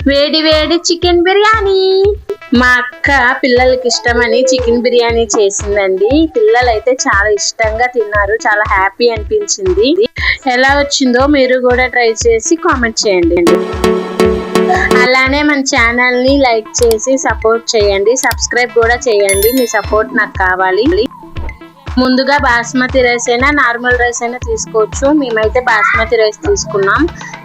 వేడి వేడి చికెన్ బిర్యానీ. మా అక్క పిల్లలకి ఇష్టమని చికెన్ బిర్యానీ చేసిందండి. పిల్లలు అయితే చాలా ఇష్టంగా తిన్నారు, చాలా హ్యాపీ అనిపించింది. ఎలా వచ్చిందో మీరు కూడా ట్రై చేసి కామెంట్ చేయండి. అలానే మన ఛానల్ ని లైక్ చేసి సపోర్ట్ చేయండి, సబ్స్క్రైబ్ కూడా చేయండి. మీ సపోర్ట్ నాకు కావాలి. ముందుగా బాస్మతి రైస్ అయినా నార్మల్ రైస్ అయినా తీసుకోవచ్చు. మేమైతే బాస్మతి రైస్ తీసుకున్నాం.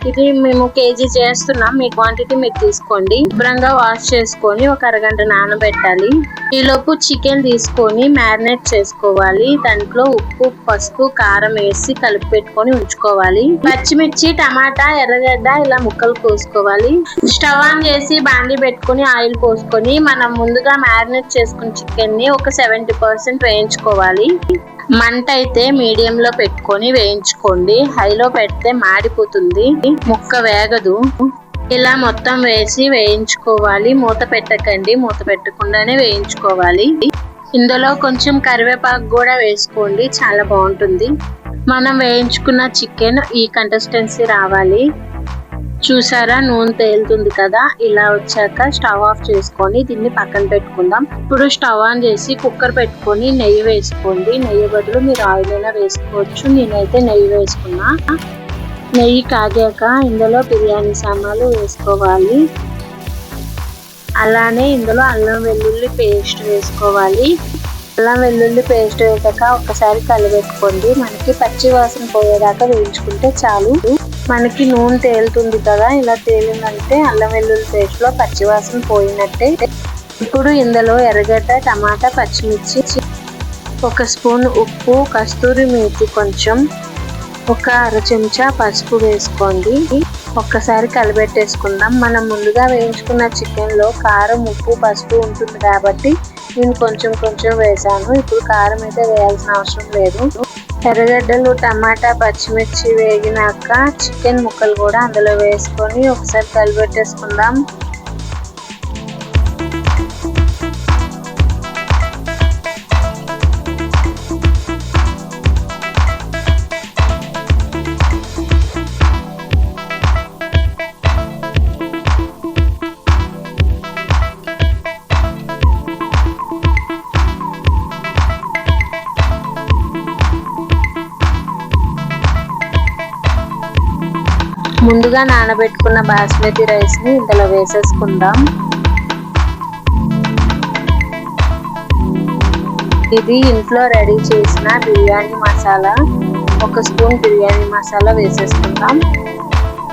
ఇది మేము కేజీ చేస్తున్నాం, మీ క్వాంటిటీ మీరు తీసుకోండి. శుభ్రంగా వాష్ చేసుకొని ఒక అరగంట నానబెట్టాలి. ఈలోపు చికెన్ తీసుకొని మ్యారినేట్ చేసుకోవాలి. దాంట్లో ఉప్పు, పసుపు, కారం వేసి కలిపి పెట్టుకొని ఉంచుకోవాలి. పచ్చిమిర్చి, టమాటా, ఎర్రగడ్డ ఇలా ముక్కలు కోసుకోవాలి. స్టవ్ ఆన్ చేసి బాండి పెట్టుకొని ఆయిల్ పోసుకొని మనం ముందుగా మ్యారినేట్ చేసుకున్న చికెన్ ని ఒక 70% వేయించుకోవాలి. మంట అయితే మీడియం లో పెట్టుకొని వేయించుకోండి. హైలో పెడితే మాడిపోతుంది, ముక్క వేగదు. ఇలా మొత్తం వేసి వేయించుకోవాలి. మూత పెట్టకండి, మూత పెట్టకుండానే వేయించుకోవాలి. ఇందులో కొంచెం కరివేపాకు కూడా వేసుకోండి, చాలా బాగుంటుంది. మనం వేయించుకున్న చికెన్ ఈ కన్సిస్టెన్సీ రావాలి. చూసారా, నూనె తేలుతుంది కదా. ఇలా వచ్చాక స్టవ్ ఆఫ్ చేసుకొని దీన్ని పక్కన పెట్టుకుందాం. ఇప్పుడు స్టవ్ ఆన్ చేసి కుక్కర్ పెట్టుకొని నెయ్యి వేసుకోండి. నెయ్యి బదులు మీరు ఆయిల్ అయినా వేసుకోవచ్చు. నేనైతే నెయ్యి వేసుకున్నా. నెయ్యి కాగాక ఇందులో బిర్యానీ సామాన్లు వేసుకోవాలి. అలానే ఇందులో అల్లం వెల్లుల్లి పేస్ట్ వేసుకోవాలి. అల్లం వెల్లుల్లి పేస్ట్ వేసాక ఒక్కసారి కలిపెట్టుకోండి. మనకి పచ్చి వాసన పోయేదాకా వేయించుకుంటే చాలు. మనకి నూనె తేలుతుంది కదా, ఇలా తేలిందంటే అల్లం వెల్లుల్లి పేస్ట్ లో పచ్చి వాసన పోయినట్టే. ఇప్పుడు ఇందులో ఎర్రగడ్డ, టమాటా, పచ్చిమిర్చి, ఒక స్పూన్ ఉప్పు, కస్తూరి మేతి కొంచెం, ఒక అర చెంచా పసుపు వేసుకోండి. ఒక్కసారి కలిపెట్టేసుకుందాం. మనం ముందుగా వేయించుకున్న చికెన్ లో కారం, ఉప్పు, పసుపు ఉంటుంది కాబట్టి నేను కొంచెం వేసాను. ఇప్పుడు కారం అయితే వేయాల్సిన అవసరం లేదు. ఎర్రగడ్డలు, టమాటా, పచ్చిమిర్చి వేగినాక చికెన్ ముక్కలు కూడా అందులో వేసుకొని ఒకసారి కలిపెట్టేసుకుందాం. ముందుగా నానబెట్టుకున్న బాస్మతి రైస్ ని ఇందులో వేసేసుకుందాం. ఇది ఇంట్లో రెడీ చేసిన బిర్యానీ మసాలా. ఒక స్పూన్ బిర్యానీ మసాలా వేసేసుకుందాం.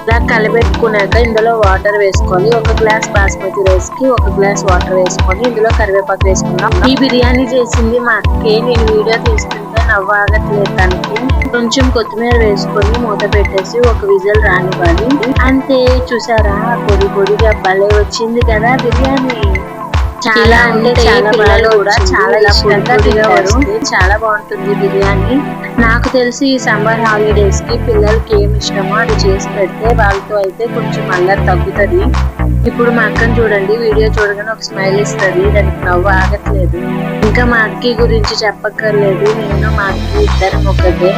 ఇలా కలిపెట్టుకున్నాక ఇందులో వాటర్ వేసుకోవాలి. ఒక గ్లాస్ బాస్మతి రైస్ కి ఒక గ్లాస్ వాటర్ వేసుకొని ఇందులో కరివేపాకు వేసుకుందాం. ఈ బిర్యానీ చేసింది మా అక్కే. నేను వీడియో తీసుకుంటే నవ్వు ఆగట్లేదు. దానికి కొంచెం కొత్తిమీర వేసుకొని మూత పెట్టేసి ఒక విజిల్ రానివ్వాలి. అంతే, చూసారా, పొడి పొడిగా భలే వచ్చింది కదా బిర్యానీ. చాలా అంటే చాలా కూడా చాలా ఇష్టంగా తింటారు. చాలా బాగుంటుంది బిర్యానీ. నాకు తెలిసి ఈ సమ్మర్ హాలిడేస్ కి పిల్లలకి ఏమి ఇష్టమో అది చేసి పెడితే వాళ్ళతో అయితే కొంచెం అల్లరి తగ్గుతుంది. ఇప్పుడు మా అక్కని చూడండి, వీడియో చూడగానే ఒక స్మైల్ ఇస్తుంది, దానికి నవ్వు ఆగట్లేదు. ఇంకా మా అక్కి గురించి చెప్పక్కర్లేదు, నేను మా అక్కి ఇద్దరం ఒకటే.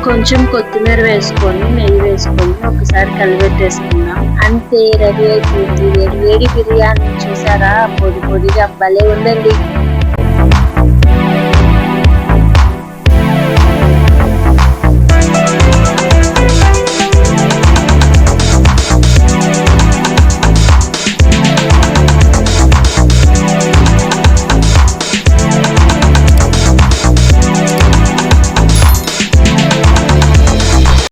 కొంచెం కొత్తిమీర వేసుకొని నెయ్యి వేసుకొని ఒకసారి కలిపెట్టేసుకుందాం. అంతే, రెడీ అయిపోయింది వేడి వేడి బిర్యానీ. చూసారా, పొడి పొడిగా భలే ఉందండి.